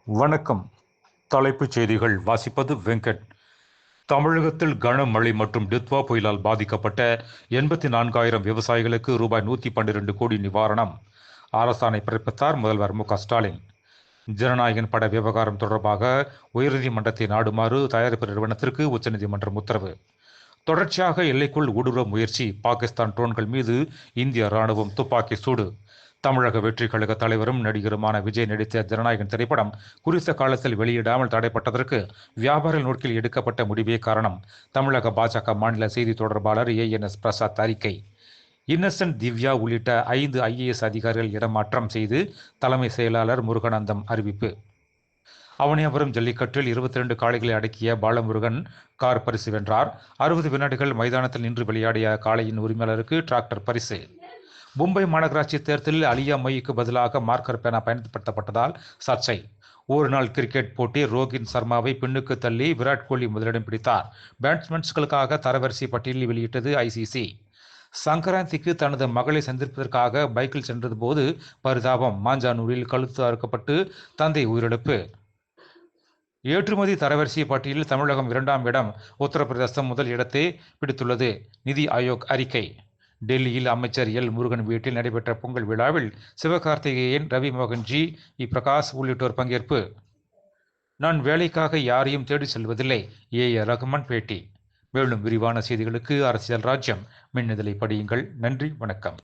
வணக்கம். தலைப்புச் செய்திகள் வாசிப்பது வெங்கட். தமிழகத்தில் கனமழை மற்றும் டித்வா புயலால் பாதிக்கப்பட்ட 84,000 விவசாயிகளுக்கு ரூபாய் 112 கோடி நிவாரணம். அரசாணை பிறப்பித்தார் முதல்வர் மு.க.ஸ்டாலின். ஜனநாயகன் பட விவகாரம் தொடர்பாக உயர்நீதிமன்றத்தை நாடுமாறு தயாரிப்பு நிறுவனத்திற்கு உச்சநீதிமன்றம் உத்தரவு. தொடர்ச்சியாக எல்லைக்குள் ஊடுருவ முயற்சி. பாகிஸ்தான் ட்ரோன்கள் மீது இந்திய ராணுவம் துப்பாக்கி சூடு. தமிழக வெற்றிக் கழக தலைவரும் நடிகருமான விஜய் நடித்த ஜனநாயகன் திரைப்படம் குறித்த காலத்தில் வெளியிடாமல் தடைப்பட்டதற்கு வியாபார நோக்கில் எடுக்கப்பட்ட முடிவே காரணம். தமிழக பாஜக மாநில செய்தி தொடர்பாளர் ANS பிரசாத் அறிக்கை. இன்னசென்ட், திவ்யா உள்ளிட்ட 5 IAS அதிகாரிகள் இடமாற்றம் செய்து தலைமை செயலாளர் முருகானந்தம் அறிவிப்பு. அவனியாபுரம் ஜல்லிக்கட்டில் 22 காளைகளை அடக்கிய பாலமுருகன் கார் பரிசு வென்றார். 60 வினாடிகள் மைதானத்தில் நின்று விளையாடிய காளையின் உரிமையாளருக்கு டிராக்டர் பரிசு. மும்பை மாநகராட்சி தேர்தலில் அலியா மைக்கு பதிலாக மார்க்கர் பேனா பயன்படுத்தப்பட்டதால் சர்ச்சை. ஒருநாள் கிரிக்கெட் போட்டி. ரோஹித் சர்மாவை பின்னுக்கு தள்ளி விராட் கோலி முதலிடம் பிடித்தார். பேட்ஸ்மேன்களுக்காக தரவரிசை பட்டியலில் வெளியிட்டது ICC. சங்கராந்திக்கு தனது மகளை சந்திப்பதற்காக பைக்கில் சென்றது போது பரிதாபம். மாஞ்சானூரில் கழுத்து அறுக்கப்பட்டு தந்தை உயிரிழப்பு. ஏற்றுமதி தரவரிசை பட்டியலில் தமிழகம் 2ஆம் இடம். உத்தரப்பிரதேசம் முதல் இடத்தை பிடித்துள்ளது. நிதி ஆயோக் அறிக்கை. டெல்லியில் அமைச்சர் எல். முருகன் வீட்டில் நடைபெற்ற பொங்கல் விழாவில் சிவகார்த்திகேயன், ரவி மோகன்ஜி, பிரகாஷ் உள்ளிட்டோர் பங்கேற்பு. நான் வேலைக்காக யாரையும் தேடி செல்வதில்லை. AR ரகுமான் பேட்டி. மேலும் விரிவான செய்திகளுக்கு அரசியல் ராஜ்யம் மின்னிதழை படியுங்கள். நன்றி, வணக்கம்.